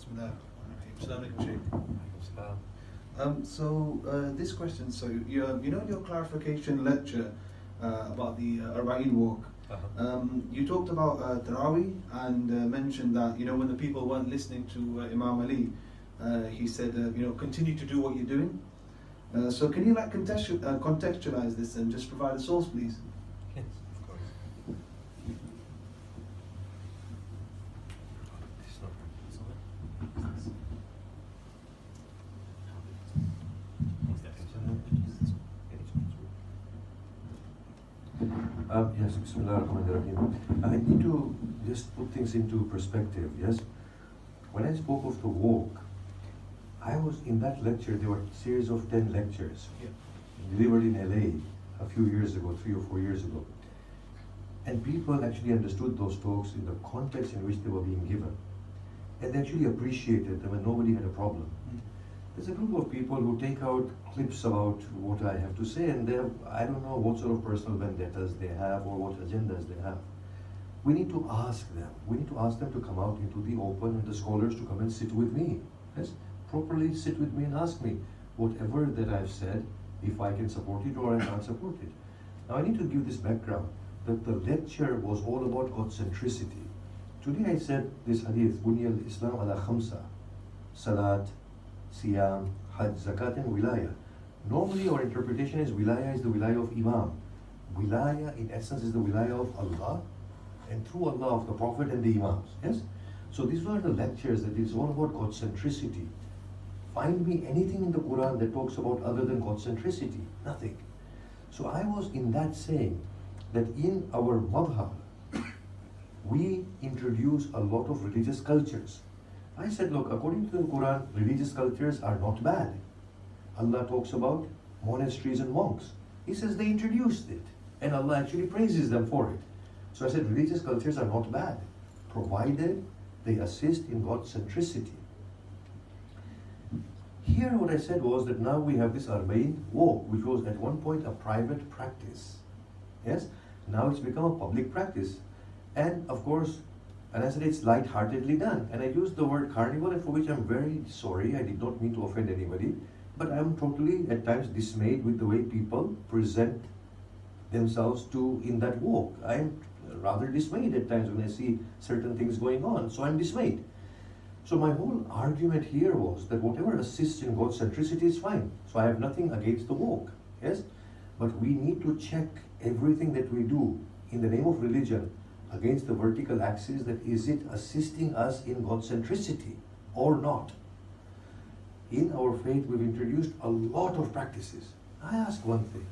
Bismillah. Assalamu alaikum, Shaykh. This question, so you know your clarification lecture about the Arba'een walk, you talked about Taraweeh and mentioned that, when the people weren't listening to Imam Ali, he said, continue to do what you're doing. So can you contextualize this and just provide a source, please? Yes, of course. Yes, Bismillah ar-Rahman ar-Rahim. I need to just put things into perspective, yes? When I spoke of the walk, I was in that lecture, there were a series of 10 lectures delivered in LA a few years ago, 3 or 4 years ago. And people actually understood those talks in the context in which they were being given. And they actually appreciated them and nobody had a problem. There's a group of people who take out clips about what I have to say, and I don't know what sort of personal vendettas they have or what agendas they have. We need to ask them. We need to ask them to come out into the open and the scholars to come and sit with me. Yes? Properly sit with me and ask me whatever that I've said, if I can support it or I can't support it. Now I need to give this background that the lecture was all about God centricity. Today I said this hadith, Bunya al-Islam ala khamsa, salat, siyam, hajj, zakat and wilaya. Normally our interpretation is wilaya is the wilaya of Imam. Wilaya in essence is the wilaya of Allah and through Allah of the Prophet and the Imams. Yes? So these were the lectures that is all about God centricity. Find me anything in the Quran that talks about other than God centricity. Nothing. So I was in that saying that in our madhab we introduce a lot of religious cultures. I said, look, according to the Quran, religious cultures are not bad. Allah talks about monasteries and monks. He says they introduced it, and Allah actually praises them for it. So I said, religious cultures are not bad, provided they assist in God's centricity. Here what I said was that now we have this Arba'een walk, which was at one point a private practice. Yes? Now it's become a public practice. And of course, and I said it's light-heartedly done. And I used the word carnival, and for which I'm very sorry. I did not mean to offend anybody. But I'm totally, at times, dismayed with the way people present themselves in that walk. I'm rather dismayed at times when I see certain things going on. So I'm dismayed. So my whole argument here was that whatever assists in God's centricity is fine. So I have nothing against the walk. Yes? But we need to check everything that we do in the name of religion against the vertical axis, that is it assisting us in God's centricity or not. In our faith, we've introduced a lot of practices. I ask one thing.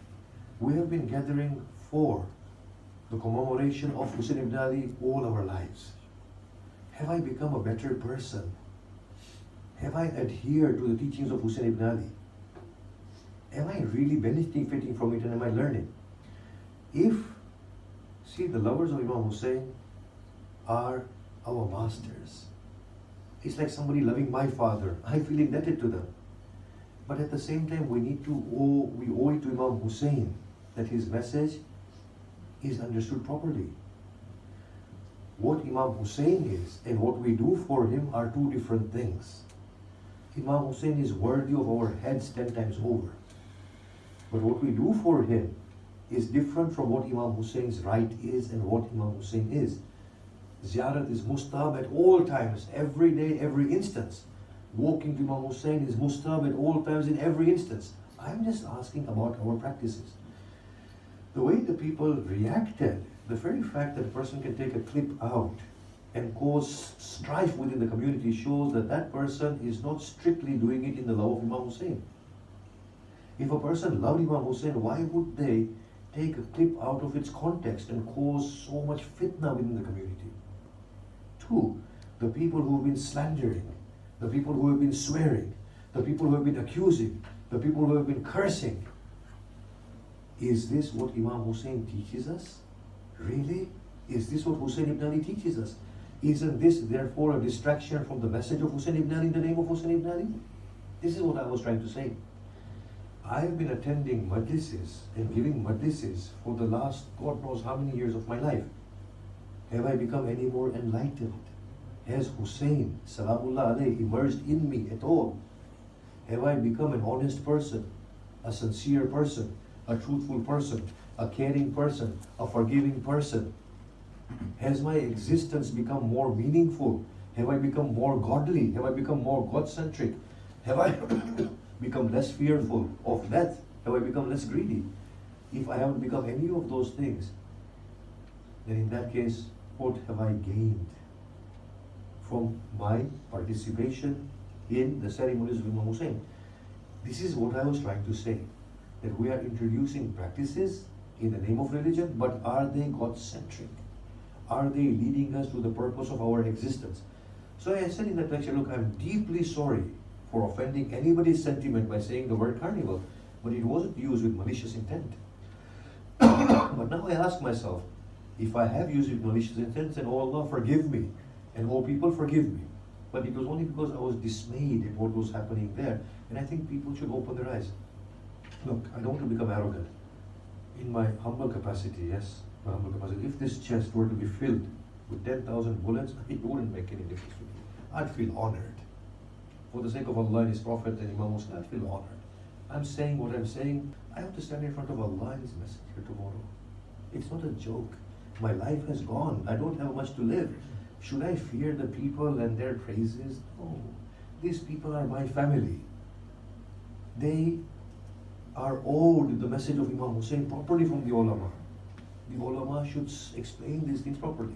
We have been gathering for the commemoration of Hussein ibn Ali all our lives. Have I become a better person? Have I adhered to the teachings of Hussein ibn Ali? Am I really benefiting from it and am I learning? See, the lovers of Imam Hussein are our masters. It's like somebody loving my father. I feel indebted to them. But at the same time, we owe it to Imam Hussein that his message is understood properly. What Imam Hussein is and what we do for him are two different things. Imam Hussein is worthy of our heads 10 times over. But what we do for him is different from what Imam Hussein's right is and what Imam Hussein is. Ziyarat is mustab at all times, every day, every instance. Walking to Imam Hussein is mustab at all times in every instance. I'm just asking about our practices. The way the people reacted, the very fact that a person can take a clip out and cause strife within the community shows that that person is not strictly doing it in the love of Imam Hussein. If a person loved Imam Hussein, why would they take a clip out of its context and cause so much fitna within the community? Two, the people who have been slandering, the people who have been swearing, the people who have been accusing, the people who have been cursing. Is this what Imam Hussein teaches us? Really? Is this what Hussein ibn Ali teaches us? Isn't this therefore a distraction from the message of Hussein ibn Ali in the name of Hussein ibn Ali? This is what I was trying to say. I have been attending majlises and giving majlises for the last God knows how many years of my life. Have I become any more enlightened? Has Hussein, Salamullah alayhi, emerged in me at all? Have I become an honest person, a sincere person, a truthful person, a caring person, a forgiving person? Has my existence become more meaningful? Have I become more godly? Have I become more God-centric? Have I become less fearful of death? Have I become less greedy? If I haven't become any of those things, then in that case, what have I gained from my participation in the ceremonies of Imam Hussein? This is what I was trying to say, that we are introducing practices in the name of religion, but are they God-centric? Are they leading us to the purpose of our existence? So I said in that lecture, look, I'm deeply sorry for offending anybody's sentiment by saying the word carnival, but it wasn't used with malicious intent. But now I ask myself, if I have used it with malicious intent, then oh Allah, forgive me, and oh people, forgive me. But it was only because I was dismayed at what was happening there, and I think people should open their eyes. Look, I don't want to become arrogant. In my humble capacity, yes, my humble capacity, if this chest were to be filled with 10,000 bullets, it wouldn't make any difference to me. I'd feel honored. For the sake of Allah and His Prophet and Imam Hussein, I'd feel honored. I'm saying what I'm saying. I have to stand in front of Allah and His Messenger tomorrow. It's not a joke. My life has gone. I don't have much to live. Should I fear the people and their praises? No. These people are my family. They are owed the message of Imam Hussein properly from the ulama. The ulama should explain these things properly.